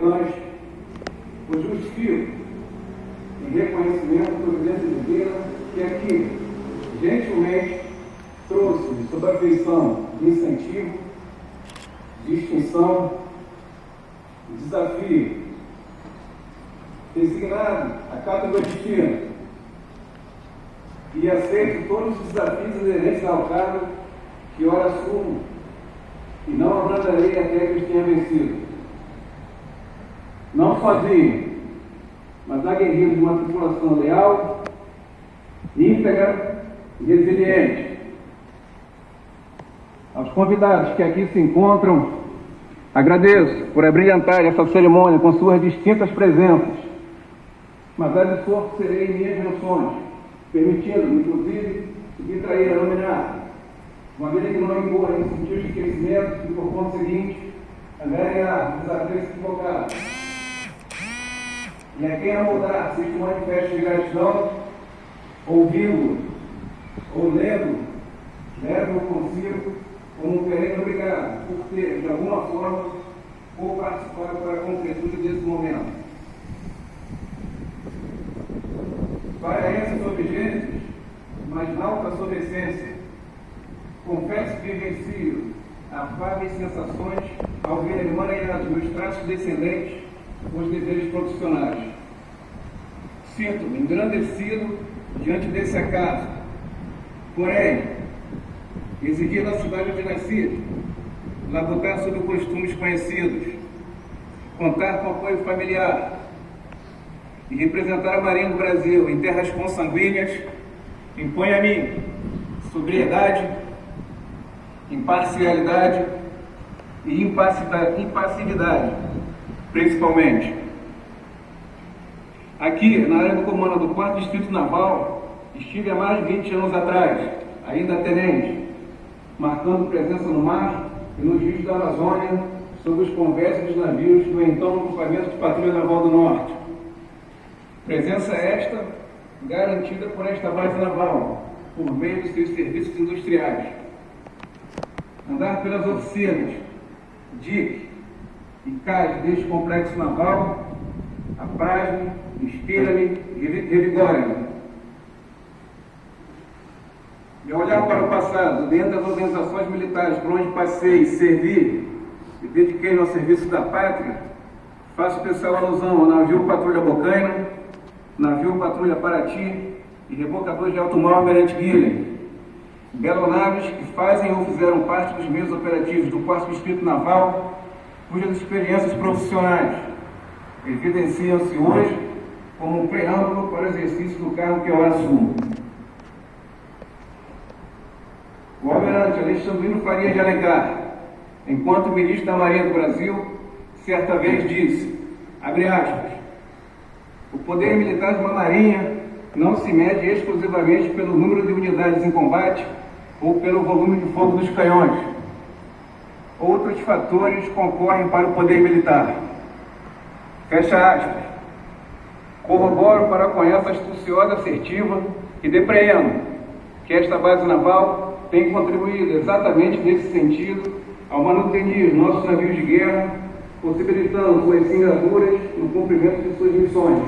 o justifico em reconhecimento do presidente Oliveira, que aqui, gentilmente, trouxe sob a feição de incentivo, distinção, desafio, designado a cada destino e aceito todos os desafios inerentes ao cargo que ora assumo e não abrandarei até que os tenha vencido. Não sozinho, mas aguerrido de uma tripulação leal, íntegra e resiliente. Aos convidados que aqui se encontram, agradeço por abrilhantar essa cerimônia com suas distintas presenças, mas absorverei minhas menções, permitindo-me, inclusive, subtrair a nominata, uma vez que não incorra em sentido de esquecimento e, por conseguinte, agregar desafios equivocados. E a quem amoldar se este manifesto de gratidão, ouvindo ou lendo, levo consigo como um perene obrigado por ter, de alguma forma, ou participado para a concretude desse momento. Para esses objetos, mas não para a sua essência, confesso que vivencio afáveis sensações ao ver emaranhados meus traços descendentes os deveres profissionais. Sinto-me engrandecido diante desse acaso. Porém, residir na cidade onde nasci, labutar sobre costumes conhecidos, contar com apoio familiar e representar a Marinha do Brasil em terras consanguíneas impõe a mim sobriedade, imparcialidade e impassividade, principalmente. Aqui, na área do comando do 4º Distrito Naval, estive há mais de 20 anos atrás, ainda tenente, marcando presença no mar e nos rios da Amazônia, sob os conversos dos navios do então agrupamento de Patrulha Naval do Norte. Presença esta garantida por esta base naval, por meio dos seus serviços industriais. Andar pelas oficinas, DIC e CAS deste complexo naval, apraz-me, inspira-me e revigora-me. E olhar para o passado, dentro das organizações militares por onde passei, servi e dediquei-me ao serviço da pátria, faço especial alusão ao navio Patrulha Bocaina, navio Patrulha Paraty e rebocador de alto mar Almirante Guilherme, belonaves que fazem ou fizeram parte dos meios operativos do 4º Distrito Naval, cujas experiências profissionais evidenciam-se hoje como um preâmbulo para o exercício do cargo que eu assumo. O almirante Alexandrino Faria de Alencar, enquanto ministro da Marinha do Brasil, certa vez disse, abre aspas, o poder militar de uma marinha não se mede exclusivamente pelo número de unidades em combate ou pelo volume de fogo dos canhões. Outros fatores concorrem para o poder militar. Fecha aspas. Corroboro para com essa astuciosa assertiva e depreendo que esta base naval tem contribuído exatamente nesse sentido ao manutenir nossos navios de guerra, possibilitando suas singladuras no cumprimento de suas missões.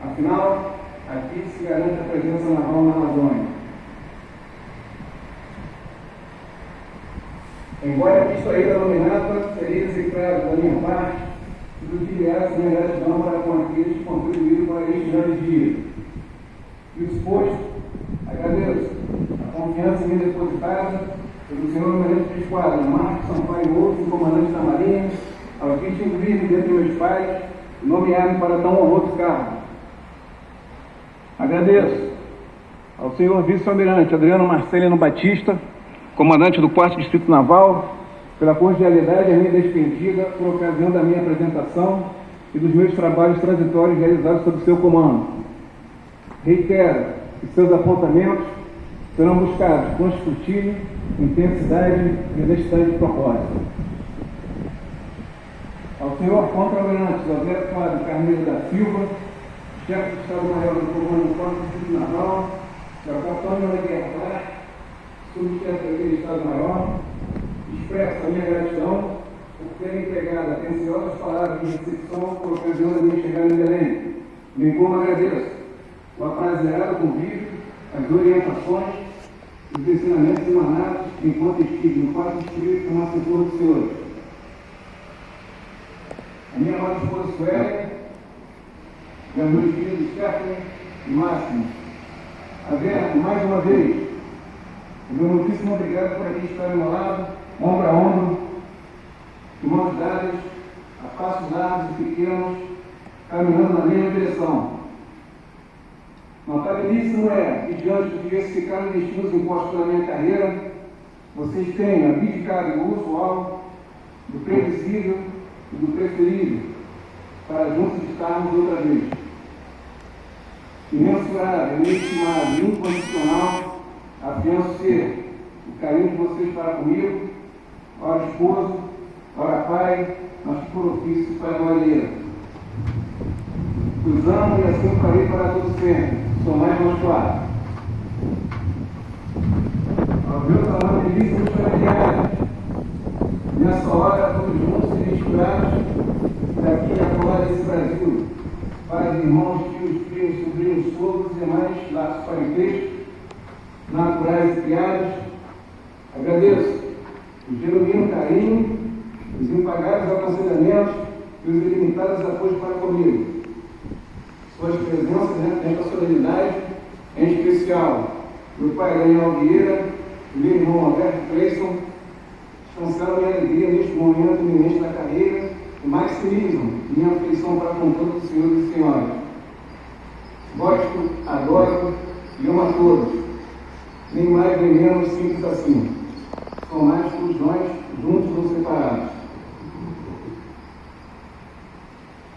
Afinal, aqui se garante a presença naval na Amazônia. Embora visto aí da nominata, seria execrado da minha parte tudo que viesse minha gratidão para com aqueles que contribuíram para este grande dia. E o exposto, agradeço a confiança em mim depositada pelo senhor almirante de esquadra, Marcos Sampaio Outro, comandante da Marinha, aos que inclusive dentre meus pais, nomearam para tão honroso cargo. Agradeço ao senhor vice-almirante Adriano Marcelino Batista, comandante do 4º Distrito Naval, pela cordialidade a mim despendida por ocasião da minha apresentação e dos meus trabalhos transitórios realizados sob seu comando. Reitero que seus apontamentos serão buscados com escrutínio, intensidade e honestidade de propósito. Ao senhor contra-almirante José Flávio Carneiro da Silva, chefe do Estado-Maior do Comando do 4º Distrito Naval, ao capitão de Guerra Clark, subchefe daquele Estado-Maior, expresso a minha gratidão por terem empregado atenciosas palavras de recepção por ocasião da minha chegada em Belém, bem como agradeço o aprazeado convívio, as orientações, os ensinamentos emanados enquanto estive no quarto espírito com a Senhor dos Senhores. A minha amada esposa Suélia, e aos meus filhos Stephanie e Máximo, Averno, mais uma vez, o meu muitíssimo obrigado por aqui estar ao meu lado, ombro a ombro, de mãos dadas, a passos largos e pequenos, caminhando na mesma direção. Notabilíssimo é que, diante dos diversificados destinos impostos na minha carreira, vocês tenham abdicado do usual, do previsível e do preferível, para juntos estarmos outra vez. Imensurável, inestimável, incondicional, afianço ser o carinho de vocês para comigo, ora esposo, ora pai, mas que por ofício pai glória. Os amo e assim farei para todo sempre. Sou mais mostrado. Ao meus amabilíssimos familiares, nessa hora, todos juntos e misturados, daqui a fora desse Brasil, pais, irmãos, tios, primos, sobrinhos, sogros e demais laços parentescos, naturais e criados, agradeço o genuíno carinho, os impagáveis aconselhamentos e os ilimitados apoios para comigo. Suas presenças nesta solenidade, em especial meu pai Daniel Vieira e meu irmão Alberto Cleison, descansaram minha alegria neste momento iminente da carreira e maximizam minha afeição para com todos os senhores e senhoras. Gosto, adoro e amo a todos, nem mais nem menos simples assim. São mais todos nós, juntos ou separados.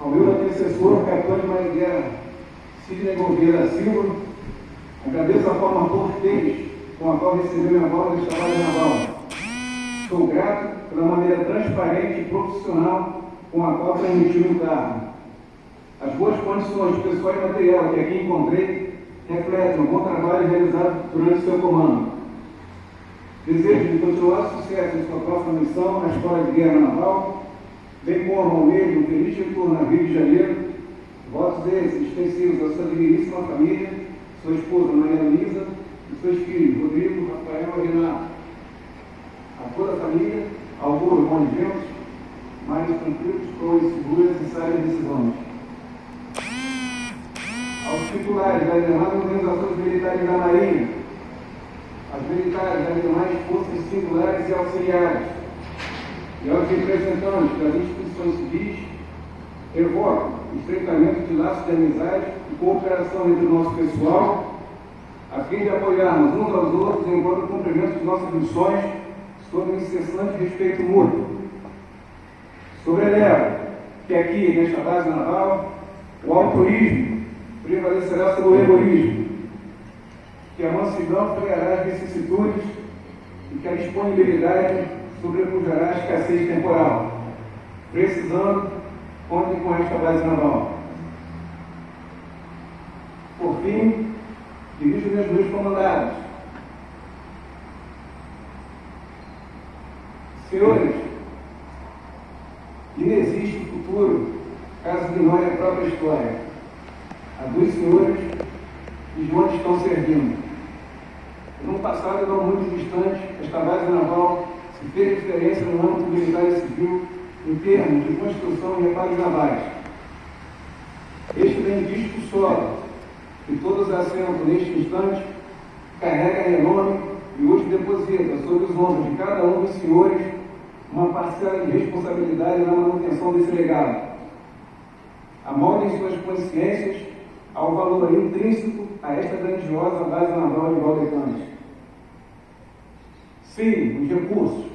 Ao meu antecessor, capitão de Maringueira, Sidney Gouveia Silva, agradeço a forma cortês com a qual recebeu minha voz deste trabalho naval. Sou grato pela maneira transparente e profissional com a qual transmitiu o cargo. As boas condições pessoal e material que aqui encontrei refletem o bom trabalho realizado durante seu comando. Desejo de continuar sucesso em sua próxima missão na Escola de Guerra Naval, bem como ao mesmo feliz retorno ao Rio de Janeiro, votos esses extensivos à sua digníssima família, sua esposa Maria Luísa e seus filhos Rodrigo, Rafael e Renato. A toda a família, auguro bons ventos, mais tranquilos, cores seguras e sábias decisões. Aos titulares das demais organizações militares da Marinha, às militares das demais forças singulares e auxiliares, e aos representantes das instituições civis, evoco o estreitamento de laços de amizade e cooperação entre o nosso pessoal, a fim de apoiarmos uns aos outros em prol do cumprimento de nossas missões sob um incessante respeito mútuo. Sobrelevo que aqui, nesta base naval, o altruísmo prevalecerá sobre o egoísmo, que a mansidão freará as vicissitudes e que a disponibilidade sobrepujará a escassez temporal. Precisando, contem com esta base naval. Por fim, dirijo meus dois comandados. Senhores, inexiste futuro caso ignore a própria história. Há dois senhores que de onde estão servindo. No passado não muito distante, esta base naval se fez diferença no âmbito militar e civil em termos de construção e reparos navais. Este bendito solo que todos assentam neste instante carrega renome e hoje deposita sobre os ombros de cada um dos senhores uma parcela de responsabilidade na manutenção desse legado. Amoldem suas consciências ao valor intrínseco a esta grandiosa base naval de Valdecanes. Sim, os recursos.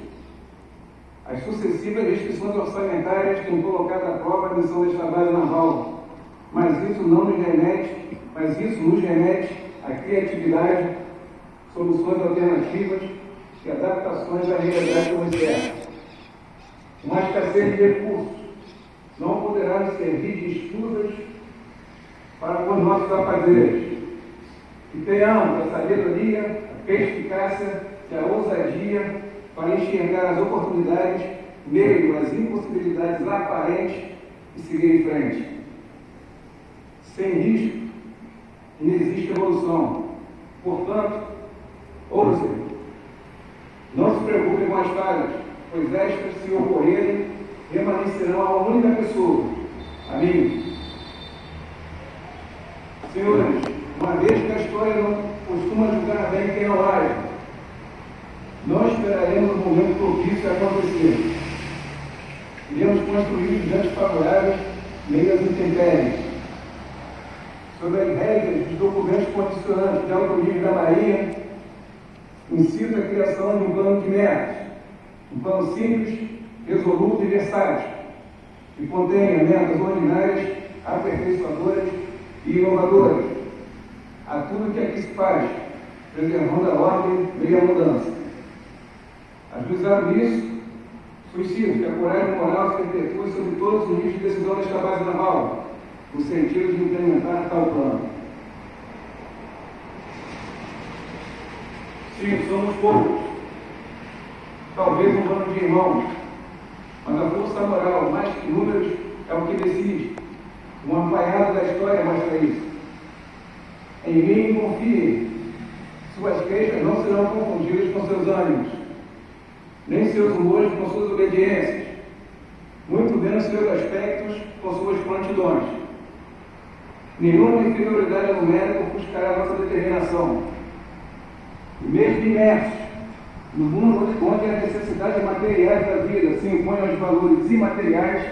As sucessivas restrições orçamentárias têm colocado à prova a missão desta base naval, mas isso nos remete à criatividade, soluções alternativas e adaptações à realidade como externa. Uma escassez de recursos não poderá nos servir de escusas para com os nossos afazeres. Que tenhamos a sabedoria, a perspicácia e a ousadia para enxergar as oportunidades meio às impossibilidades aparentes de seguir em frente. Sem risco, não existe evolução. Portanto, ousem. Não se preocupem com as falhas, pois estas, se ocorrerem, remanescerão a uma única pessoa, a mim. Senhores, uma vez que a história não costuma julgar bem quem não age, não esperaremos o momento propício a acontecer. Iremos construir gigantes favoráveis, meio às intempéries. Sobre as regras dos documentos condicionantes de alto nível da Marinha, incito a criação de um plano de metas, um plano simples, resoluto e versátil, que contenha metas ordinárias, aperfeiçoadoras e inovadoras, a tudo que aqui se faz, preservando a ordem meio à mudança. Ajuizado nisso, suscito que a coragem moral se repercute sobre todos os níveis de decisão desta base naval, no sentido de implementar tal plano. Sim, somos poucos, talvez um bando de irmãos, mas a força moral, mais que números, é o que decide. Um apanhado da história mostra isso. Em mim confie. Suas queixas não serão confundidas com seus ânimos, nem seus humores com suas obediências, muito menos seus aspectos com suas prontidões. Nenhuma inferioridade numérica ofuscará nossa determinação. E mesmo imersos no mundo onde as necessidades materiais da vida se impõem aos valores imateriais,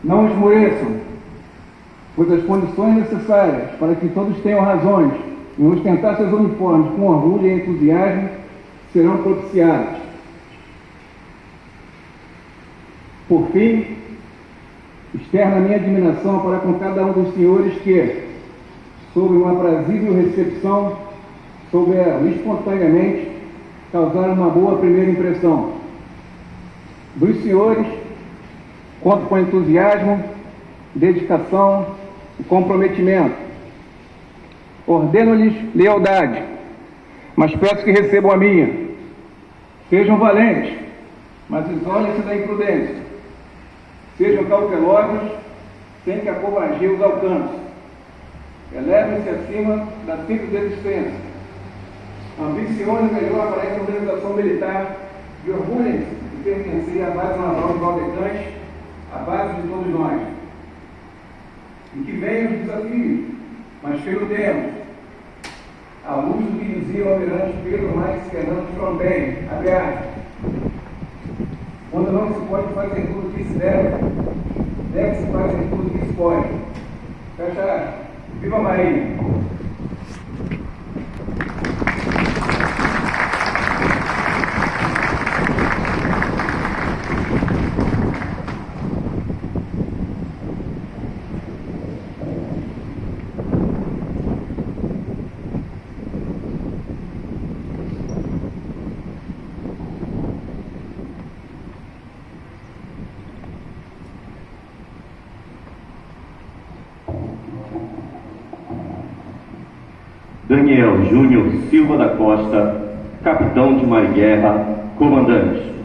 não esmoreçam, pois as condições necessárias para que todos tenham razões em ostentar seus uniformes com orgulho e entusiasmo serão propiciadas. Por fim, externo a minha admiração para com cada um dos senhores que, sob uma aprazível recepção, souberam espontaneamente causar uma boa primeira impressão. Dos senhores, conto com entusiasmo, dedicação e comprometimento. Ordeno-lhes lealdade, mas peço que recebam a minha. Sejam valentes, mas isolem-se da imprudência. Sejam cautelosos, sem que a covardia os alcance. Elevem-se acima da simples existência. Ambicionem melhor para essa organização militar e orgulhem-se de pertencer à base naval de Valdecantes, a base de todos nós. E que venham os desafios, mas pelo tempo, à luz do que dizia o almirante Pedro Marques Fernandes Trombem, abre aspas, quando não se pode fazer tudo o que se deve-se fazer tudo o que se pode. Fecha aspas. Viva a Marinha! Daniel Júnior Silva da Costa, capitão de Mar e Guerra, comandante.